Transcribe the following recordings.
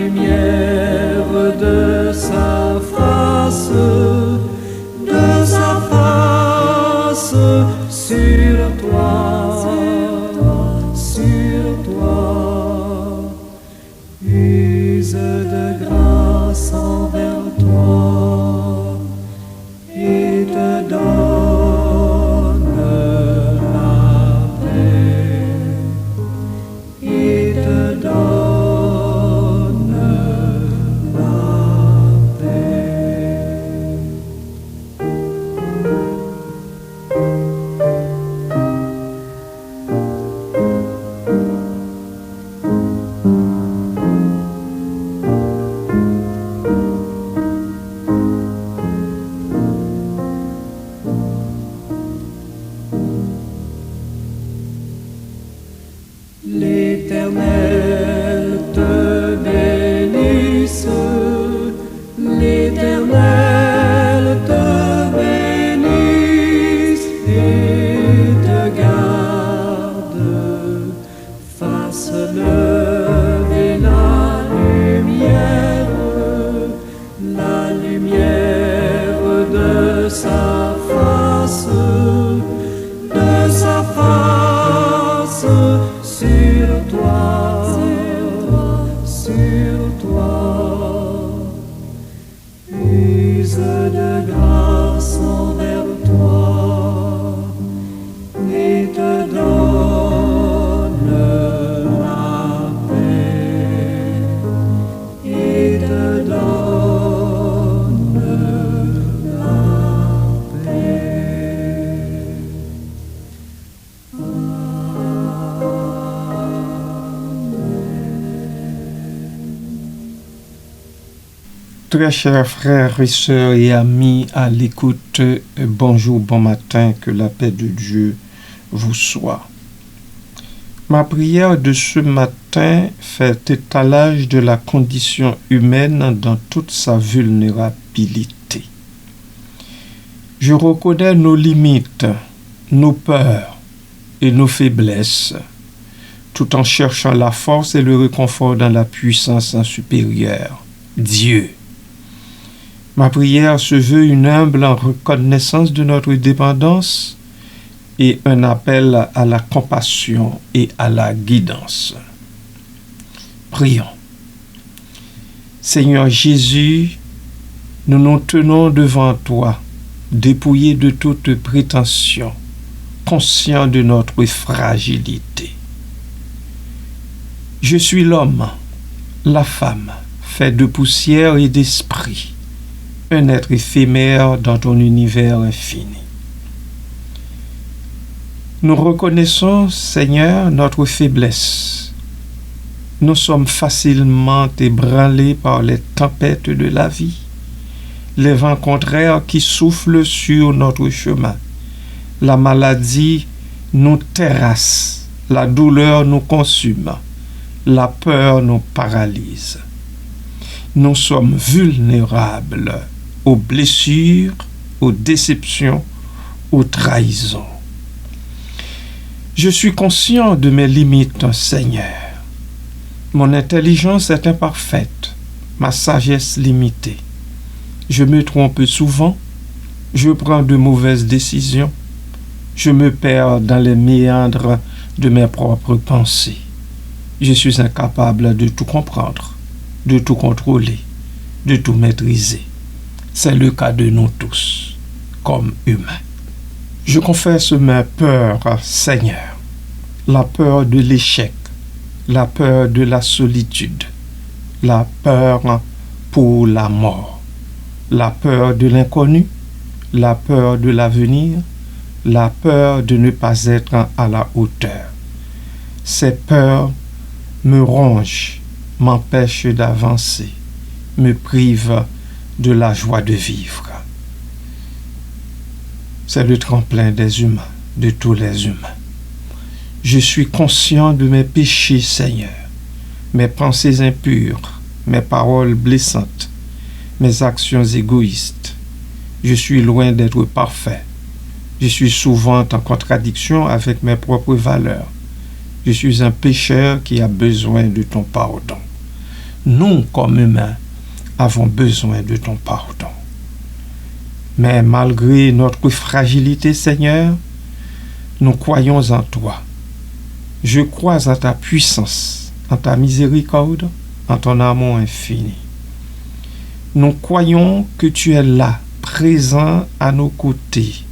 lumière de sa face sur toi, use de grâce envers toi et te donne la paix, et te donne la paix. L'Éternel te bénisse, l'Éternel te bénisse et te garde, fasse lever la lumière de sa face sur toi, use de grâce envers toi et te donne la paix, et te donne la paix. Très chers frères et sœurs et amis à l'écoute, bonjour, bon matin, que la paix de Dieu vous soit. Ma prière de ce matin fait étalage de la condition humaine dans toute sa vulnérabilité. Je reconnais nos limites, nos peurs et nos faiblesses, tout en cherchant la force et le réconfort dans la puissance supérieure, Dieu. Ma prière se veut une humble reconnaissance de notre dépendance et un appel à la compassion et à la guidance. Prions. Seigneur Jésus, nous nous tenons devant toi, dépouillés de toute prétention, conscients de notre fragilité. Je suis l'homme, la femme, fait de poussière et d'esprit, un être éphémère dans ton univers infini. Nous reconnaissons, Seigneur, notre faiblesse. Nous sommes facilement ébranlés par les tempêtes de la vie, les vents contraires qui soufflent sur notre chemin. La maladie nous terrasse, la douleur nous consume, la peur nous paralyse. Nous sommes vulnérables aux blessures, aux déceptions, aux trahisons. Je suis conscient de mes limites, Seigneur. Mon intelligence est imparfaite, ma sagesse limitée. Je me trompe souvent, je prends de mauvaises décisions, je me perds dans les méandres de mes propres pensées. Je suis incapable de tout comprendre, de tout contrôler, de tout maîtriser. C'est le cas de nous tous, comme humains. Je confesse mes peurs, Seigneur, la peur de l'échec, la peur de la solitude, la peur pour la mort, la peur de l'inconnu, la peur de l'avenir, la peur de ne pas être à la hauteur. Ces peurs me rongent, m'empêchent d'avancer, me privent de la joie de vivre. C'est le tremplin des humains, de tous les humains. Je suis conscient de mes péchés, Seigneur, mes pensées impures, mes paroles blessantes, mes actions égoïstes. Je suis loin d'être parfait. Je suis souvent en contradiction avec mes propres valeurs. Je suis un pécheur qui a besoin de ton pardon. nous, comme humains, avons besoin de ton pardon. Mais malgré notre fragilité, Seigneur, nous croyons en toi. Je crois en ta puissance, en ta miséricorde, en ton amour infini. Nous croyons que tu es là, présent à nos côtés,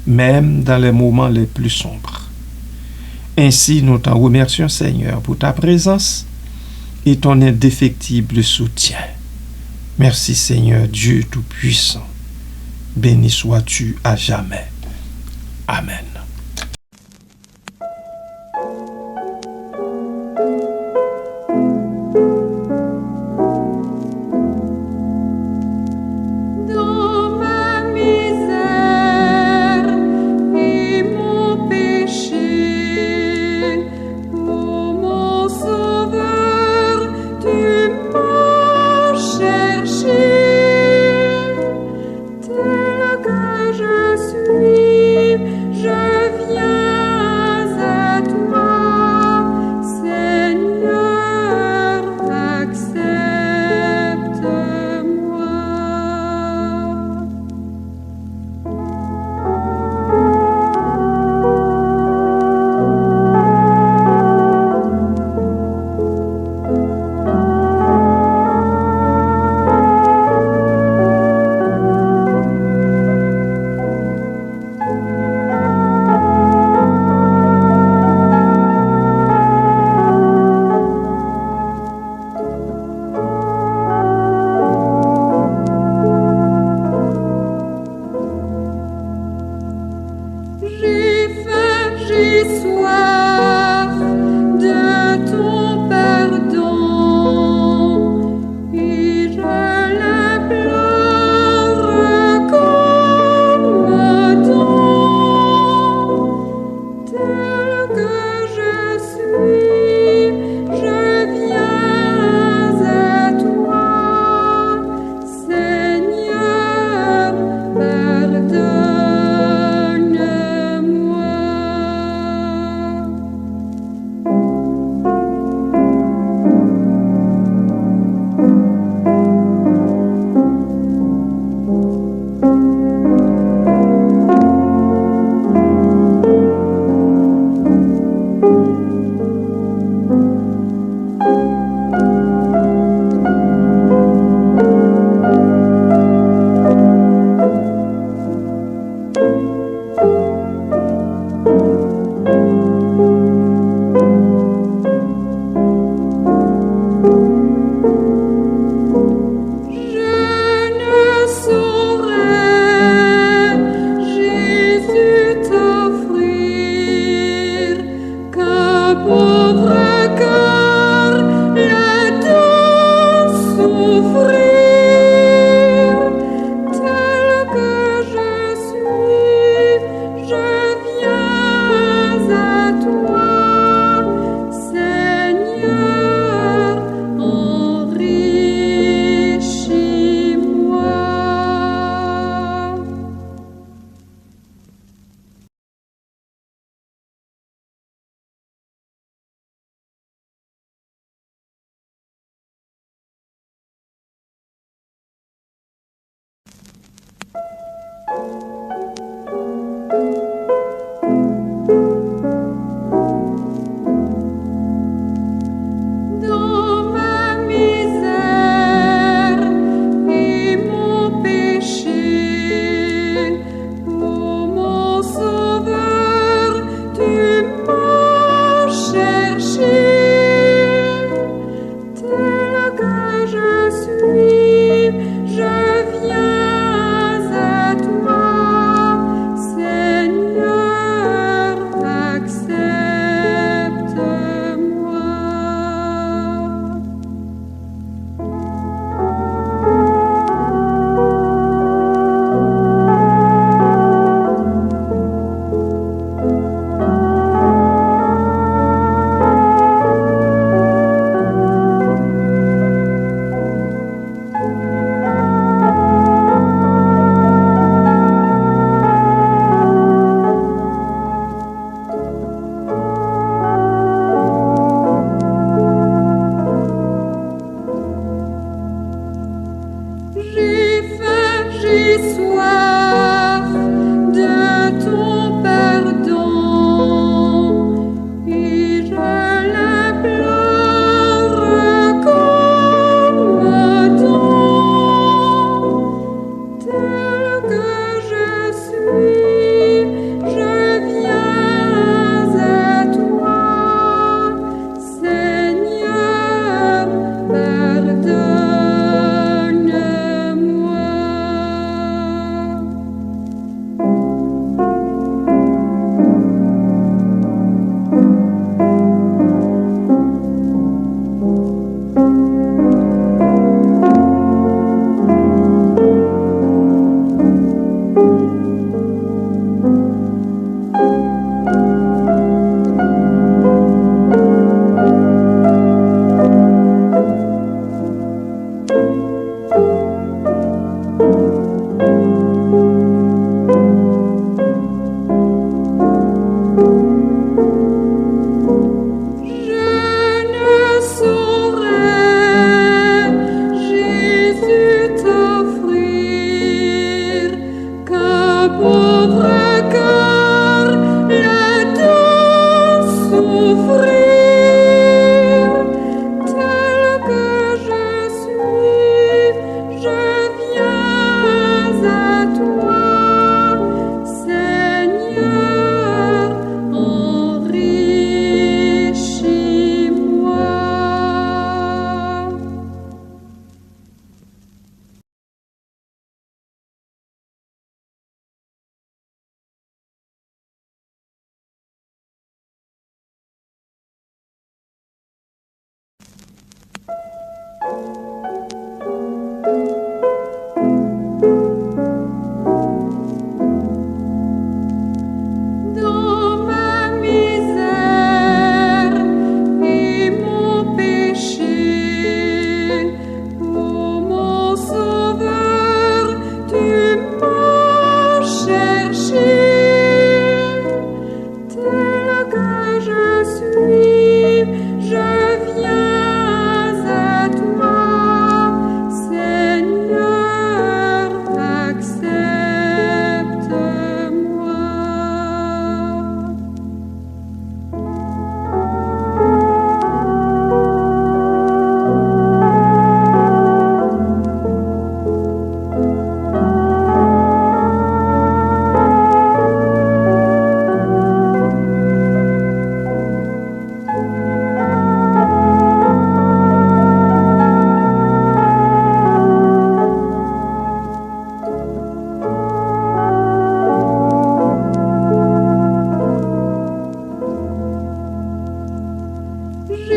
même dans les moments les plus sombres. Ainsi, nous t'en remercions, Seigneur, pour ta présence et ton indéfectible soutien. Merci, Seigneur Dieu Tout-Puissant. Béni sois-tu à jamais. Amen. Tel que je suis, je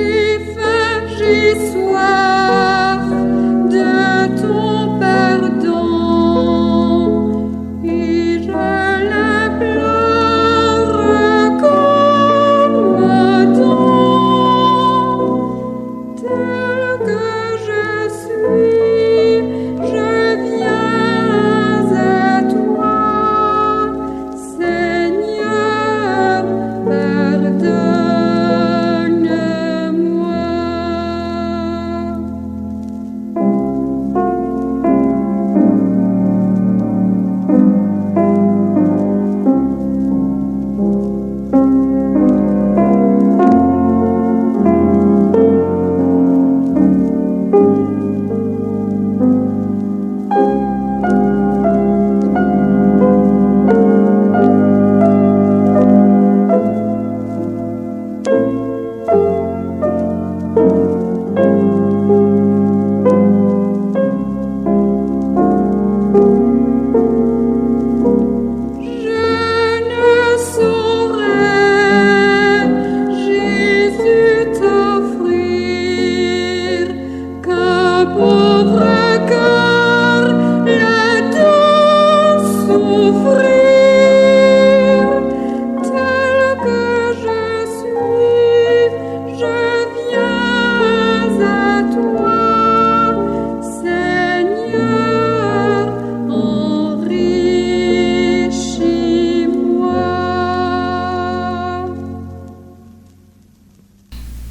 J'ai faim, j'ai soif de ton pardon et je l'implore comme don. Tel que je suis, je viens à toi, Seigneur, pardonne-moi. Je ne saurais, Jésus, t'offrir qu'un pauvre cœur le doit souffrir. Tel que je suis, je viens à toi, Seigneur, enrichis-moi.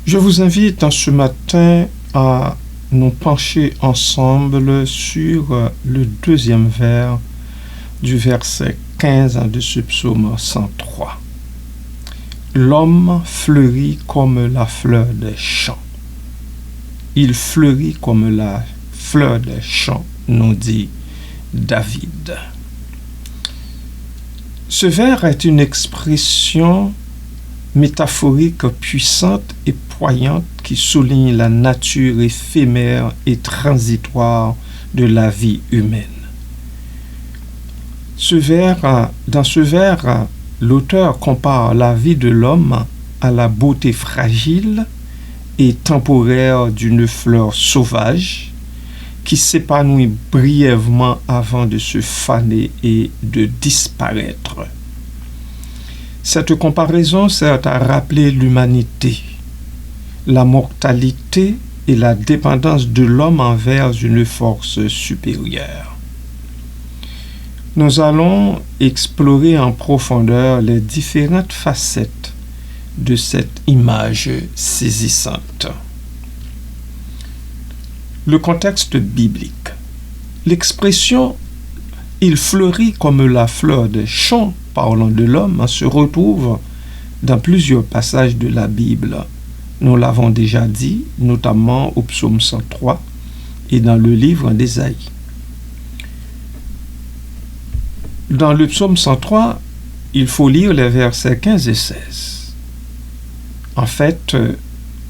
Je vous invite en ce matin à nous pencher ensemble sur le deuxième vers du verset 15 de ce psaume 103. L'homme fleurit comme la fleur des champs. Il fleurit comme la fleur des champs, nous dit David. Ce vers est une expression métaphorique puissante et poignante qui souligne la nature éphémère et transitoire de la vie humaine. Dans ce vers, l'auteur compare la vie de l'homme à la beauté fragile et temporaire d'une fleur sauvage qui s'épanouit brièvement avant de se faner et de disparaître. Cette comparaison sert à rappeler l'humanité, la mortalité et la dépendance de l'homme envers une force supérieure. Nous allons explorer en profondeur les différentes facettes de cette image saisissante. Le contexte biblique. L'expression « il fleurit comme la fleur des champs » parlant de l'homme se retrouve dans plusieurs passages de la Bible. Nous l'avons déjà dit, notamment au psaume 103 et dans le livre d'Ésaïe. Dans le psaume 103, il faut lire les versets 15 et 16. En fait,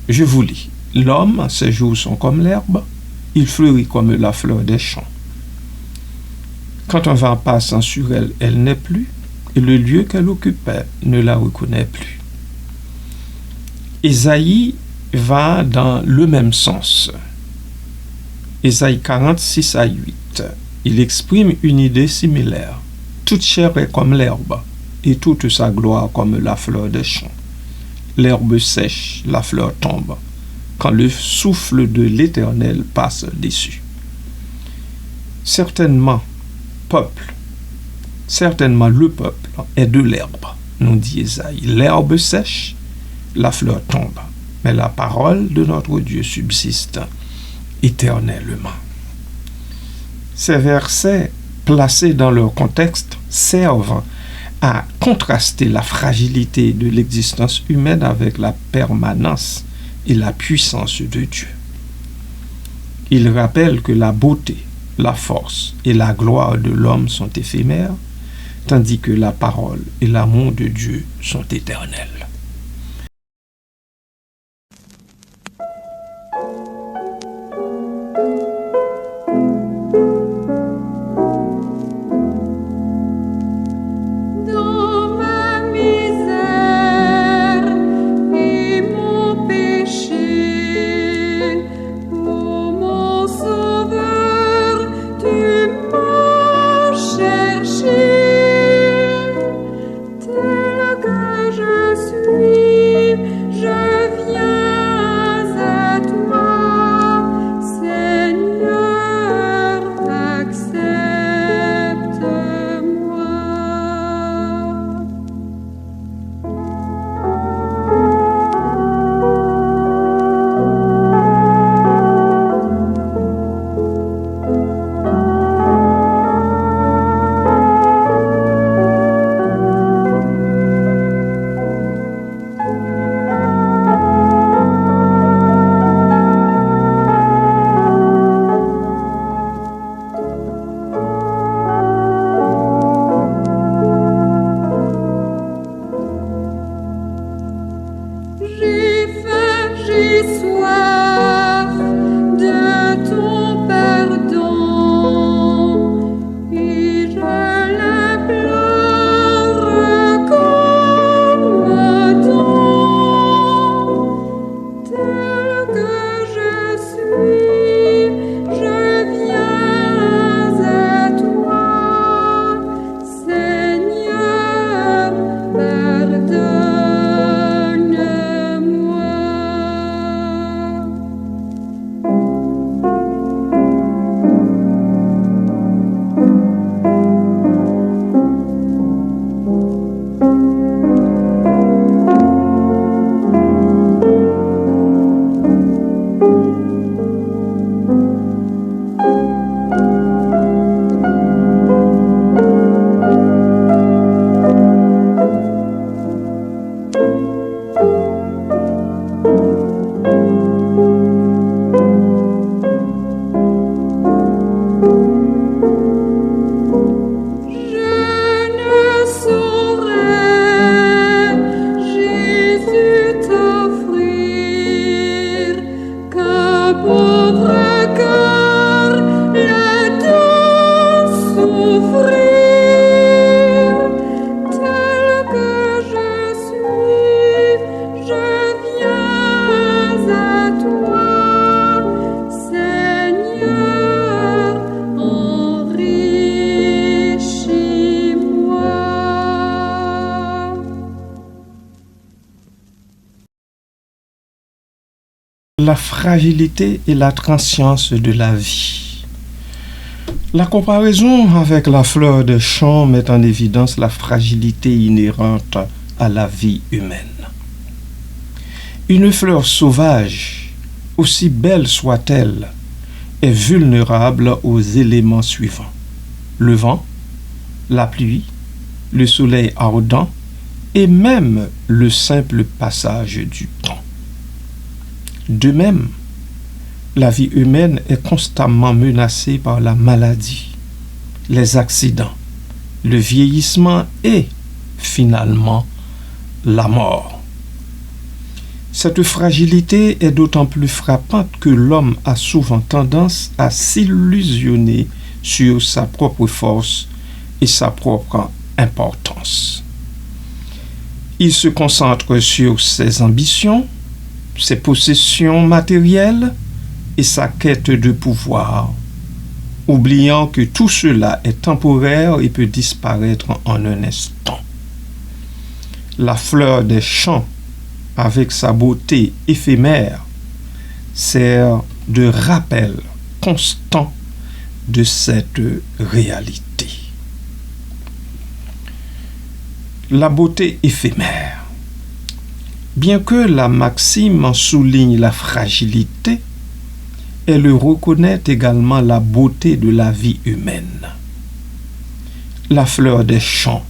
je vous lis. L'homme, ses jours sont comme l'herbe, il fleurit comme la fleur des champs. Quand un vent passe sur elle, elle n'est plus, et le lieu qu'elle occupait ne la reconnaît plus. Ésaïe va dans le même sens. Ésaïe 46 à 8. Il exprime une idée similaire. Toute chair est comme l'herbe, et toute sa gloire comme la fleur des champs. L'herbe sèche, la fleur tombe, quand le souffle de l'Éternel passe dessus. Certainement, le peuple est de l'herbe, nous dit Ésaïe. L'herbe sèche, la fleur tombe, mais la parole de notre Dieu subsiste éternellement. Ces versets, placés dans leur contexte, servent à contraster la fragilité de l'existence humaine avec la permanence et la puissance de Dieu. Ils rappellent que la beauté, la force et la gloire de l'homme sont éphémères, tandis que la parole et l'amour de Dieu sont éternels. Dans ma misère et mon péché, soif de ton pardon et je l'implore comme don. Tel que je suis, je viens à toi, Seigneur, pardonne-moi. Je ne saurais, Jésus, t'offrir qu'un pauvre cœur le doit souffrir. Tel que je suis, je viens à toi, Seigneur, enrichis-moi. La fragilité et la transience de la vie. La comparaison avec la fleur des champs met en évidence la fragilité inhérente à la vie humaine. Une fleur sauvage, aussi belle soit-elle, est vulnérable aux éléments suivants: le vent, la pluie, le soleil ardent et même le simple passage du temps. De même, la vie humaine est constamment menacée par la maladie, les accidents, le vieillissement et, finalement, la mort. Cette fragilité est d'autant plus frappante que l'homme a souvent tendance à s'illusionner sur sa propre force et sa propre importance. Il se concentre sur ses ambitions, ses possessions matérielles et sa quête de pouvoir, oubliant que tout cela est temporaire et peut disparaître en un instant. La fleur des champs, avec sa beauté éphémère, sert de rappel constant de cette réalité. La beauté éphémère. Bien que la maxime en souligne la fragilité, elle reconnaît également la beauté de la vie humaine. La fleur des champs,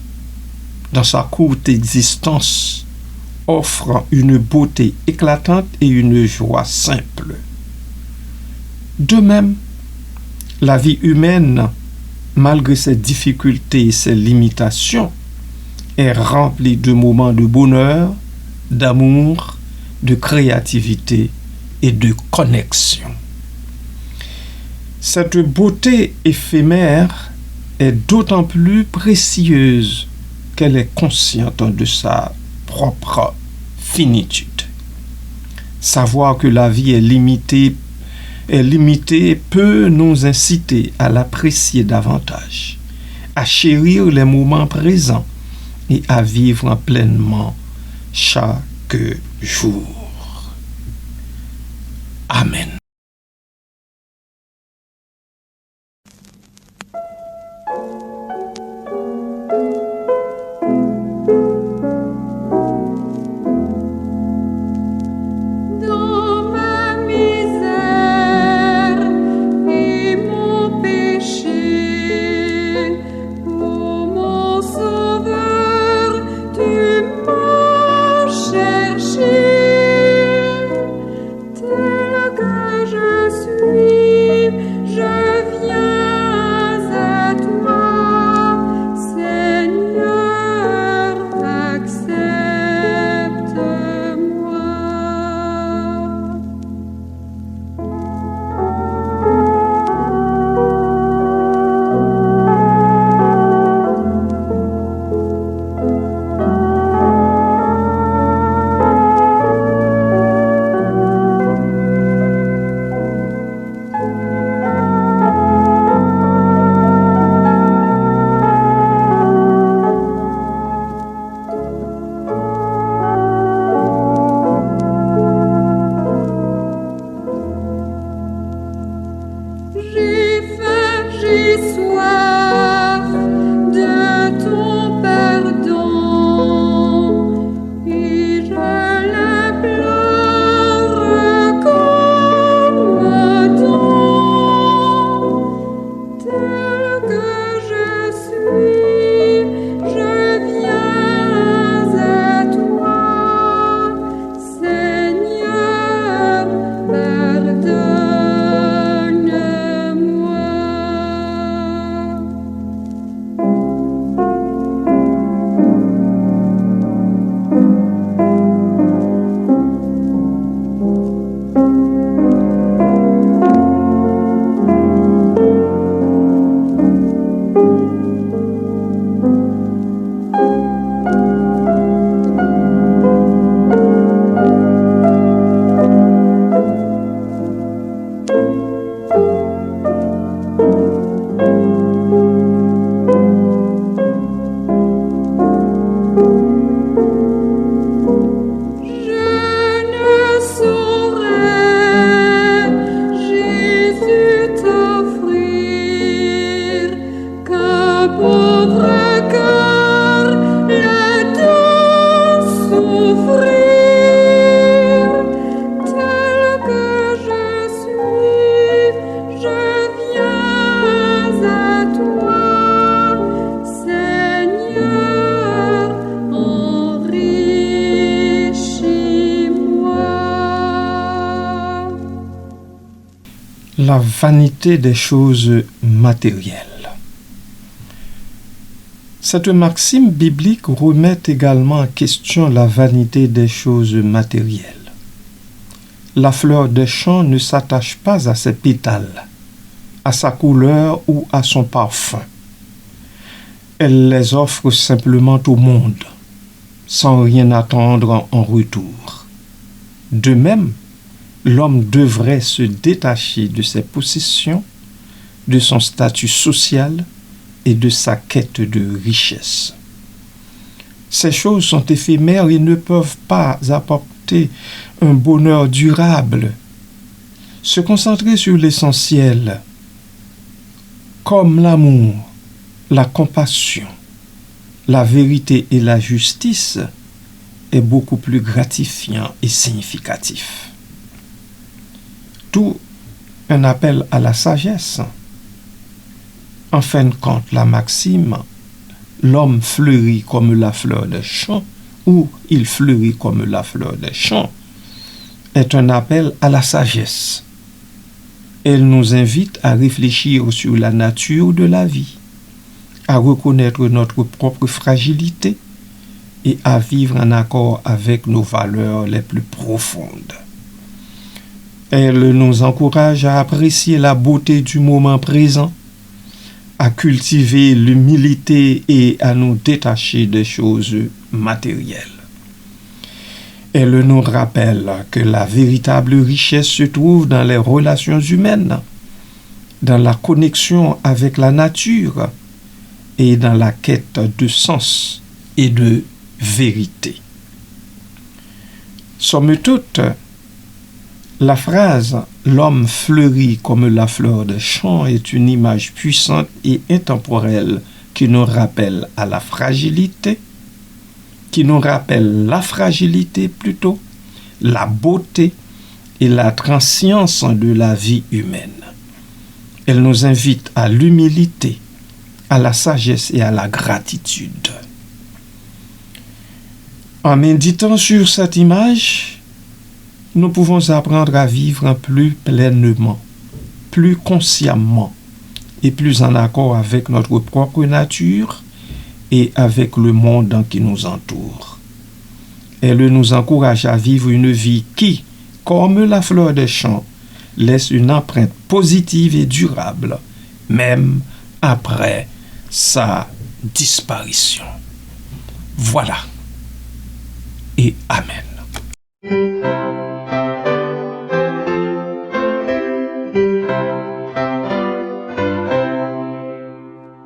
dans sa courte existence, offre une beauté éclatante et une joie simple. De même, la vie humaine, malgré ses difficultés et ses limitations, est remplie de moments de bonheur, d'amour, de créativité et de connexion. Cette beauté éphémère est d'autant plus précieuse qu'elle est consciente de sa propre finitude. Savoir que la vie est limitée peut nous inciter à l'apprécier davantage, à chérir les moments présents et à vivre pleinement chaque jour. Amen. Dans ma misère et mon péché, ô mon Sauveur, tu m'as cherché, tel que la vanité des choses matérielles. Cette maxime biblique remet également en question la vanité des choses matérielles. La fleur des champs ne s'attache pas à ses pétales, à sa couleur ou à son parfum. Elle les offre simplement au monde, sans rien attendre en retour. De même, l'homme devrait se détacher de ses possessions, de son statut social et de sa quête de richesse. Ces choses sont éphémères et ne peuvent pas apporter un bonheur durable. Se concentrer sur l'essentiel, comme l'amour, la compassion, la vérité et la justice, est beaucoup plus gratifiant et significatif. Tout un appel à la sagesse. En fin de compte, la maxime « l'homme fleurit comme la fleur des champs » ou « il fleurit comme la fleur des champs » est un appel à la sagesse. Elle nous invite à réfléchir sur la nature de la vie, à reconnaître notre propre fragilité et à vivre en accord avec nos valeurs les plus profondes. Elle nous encourage à apprécier la beauté du moment présent, à cultiver l'humilité et à nous détacher des choses matérielles. Elle nous rappelle que la véritable richesse se trouve dans les relations humaines, dans la connexion avec la nature et dans la quête de sens et de vérité. Somme toute, la phrase « l'homme fleurit comme la fleur des champs » est une image puissante et intemporelle qui nous rappelle la fragilité, plutôt, la beauté et la transience de la vie humaine. Elle nous invite à l'humilité, à la sagesse et à la gratitude. En méditant sur cette image, nous pouvons apprendre à vivre plus pleinement, plus consciemment et plus en accord avec notre propre nature et avec le monde qui nous entoure. Elle nous encourage à vivre une vie qui, comme la fleur des champs, laisse une empreinte positive et durable, même après sa disparition. Voilà. Et Amen.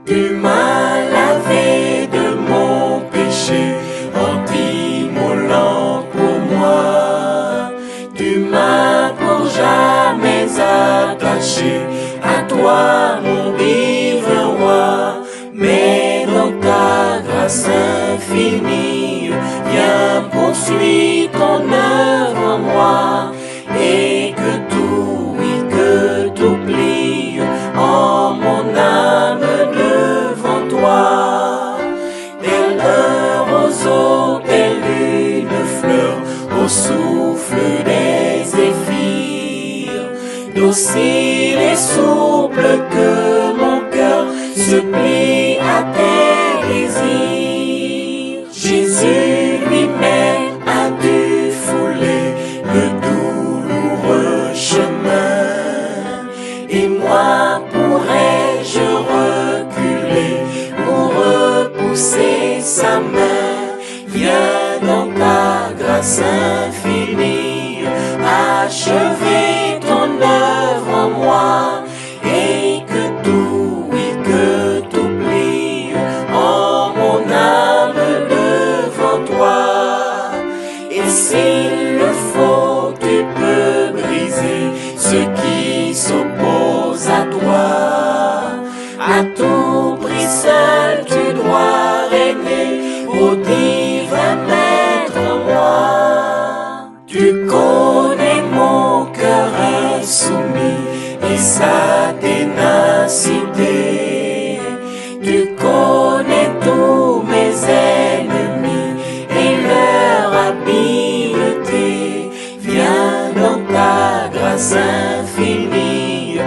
Tu m'as lavé de mon péché en t'immolant pour moi. Tu m'as pour jamais attaché à toi, mon divin roi. Mais dans ta grâce infinie, viens poursuivre ton œuvre en moi. Et que tout, oui, que tout plie en mon âme devant toi. Tel un roseau, telle une fleur au souffle des zéphyrs, docile et souple que mon cœur se plie à tes désirs. Jésus lui-même a dû fouler le douloureux chemin, et moi pourrais-je reculer ou repousser sa main? Viens dans ta grâce infinie, achever ton œuvre en moi, et que tout, oui, que tout plie en mon âme devant toi. Et s'il le faut, tu peux briser ce qui s'oppose à toi. À tout prix seul tu dois régner, ô divin maître en moi. Tu connais mon cœur insoumis et sa ténacité. Tu connais tous mes ennemis et leur habileté. Viens dans ta grâce infinie,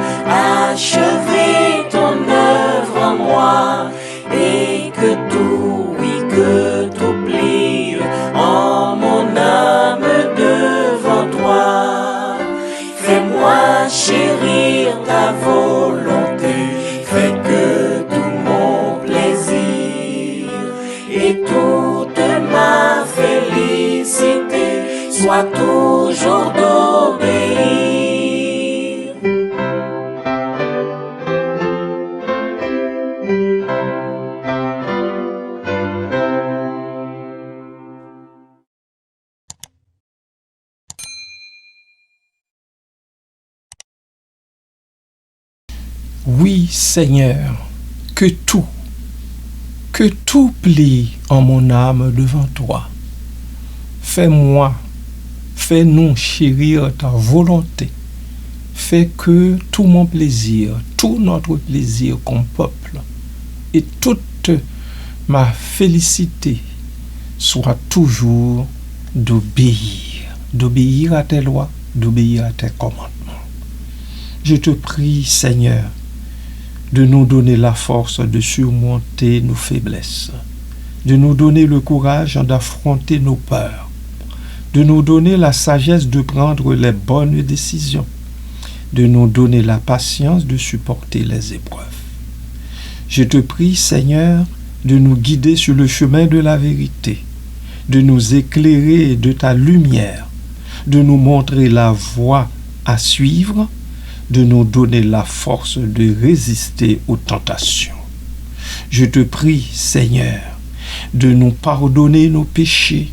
chérir ta volonté. Fais que tout mon plaisir et toute ma félicité soit toujours d'obéir. Oui, Seigneur, que tout plie en mon âme devant toi. Fais-moi, fais-nous chérir ta volonté. Fais que tout mon plaisir, tout notre plaisir comme peuple et toute ma félicité soit toujours d'obéir à tes lois, d'obéir à tes commandements. Je te prie, Seigneur, de nous donner la force de surmonter nos faiblesses, de nous donner le courage d'affronter nos peurs, de nous donner la sagesse de prendre les bonnes décisions, de nous donner la patience de supporter les épreuves. Je te prie, Seigneur, de nous guider sur le chemin de la vérité, de nous éclairer de ta lumière, de nous montrer la voie à suivre, de nous donner la force de résister aux tentations. Je te prie, Seigneur, de nous pardonner nos péchés,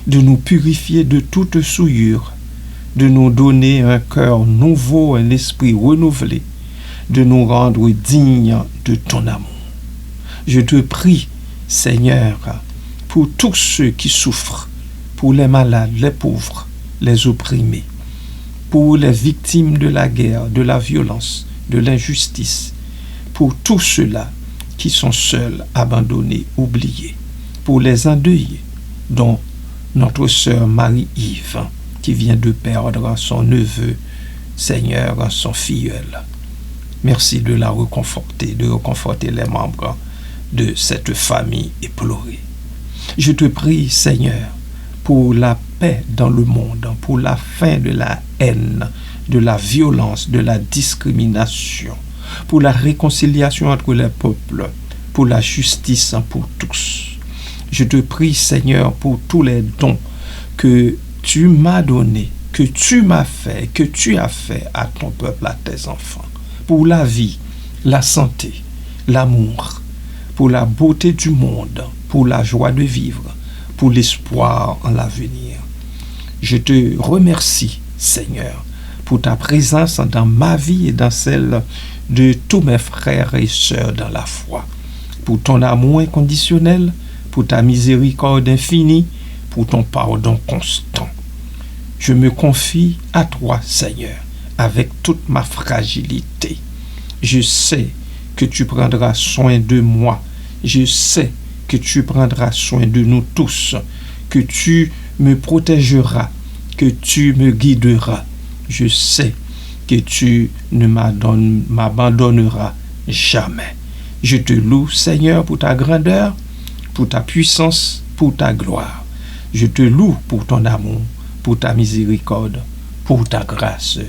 de nous purifier de toute souillure, de nous donner un cœur nouveau, un esprit renouvelé, de nous rendre dignes de ton amour. Je te prie, Seigneur, pour tous ceux qui souffrent, pour les malades, les pauvres, les opprimés, pour les victimes de la guerre, de la violence, de l'injustice, pour tous ceux-là qui sont seuls, abandonnés, oubliés, pour les endeuillés, dont notre sœur Marie-Yves, qui vient de perdre son neveu, Seigneur, son filleul. Merci de la réconforter, de réconforter les membres de cette famille éplorée. Je te prie, Seigneur, pour la paix dans le monde, pour la fin de la haine, de la violence, de la discrimination, pour la réconciliation entre les peuples, pour la justice pour tous. Je te prie, Seigneur, pour tous les dons que tu m'as donnés, que tu m'as fait, que tu as fait à ton peuple, à tes enfants, pour la vie, la santé, l'amour, pour la beauté du monde, pour la joie de vivre, pour l'espoir en l'avenir. Je te remercie, Seigneur, pour ta présence dans ma vie et dans celle de tous mes frères et sœurs dans la foi, pour ton amour inconditionnel, pour ta miséricorde infinie, pour ton pardon constant. Je me confie à toi, Seigneur, avec toute ma fragilité. Je sais que tu prendras soin de moi. Je sais que tu prendras soin de nous tous, que tu me protégeras, que tu me guideras. Je sais que tu ne m'abandonneras jamais. Je te loue, Seigneur, pour ta grandeur, pour ta puissance, pour ta gloire. Je te loue pour ton amour, pour ta miséricorde, pour ta grâce.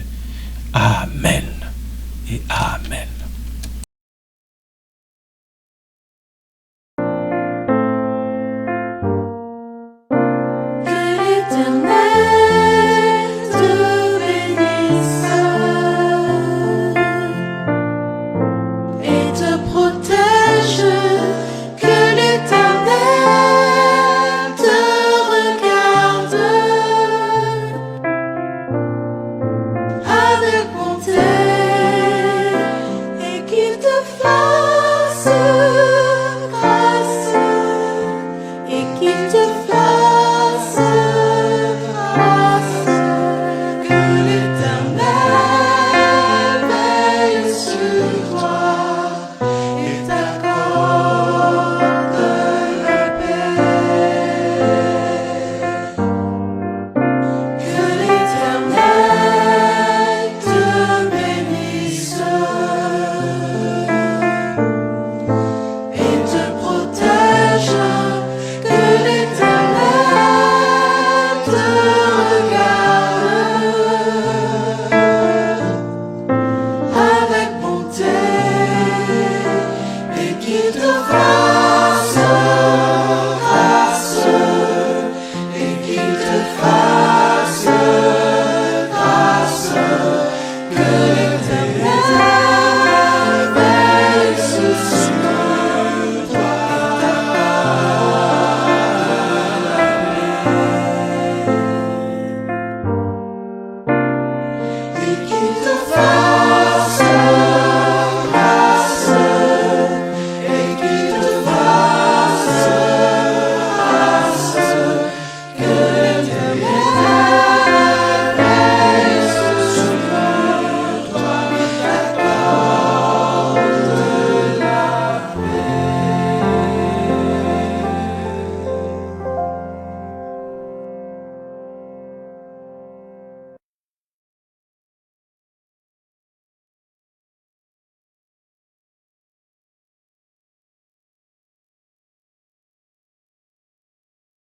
Amen et Amen.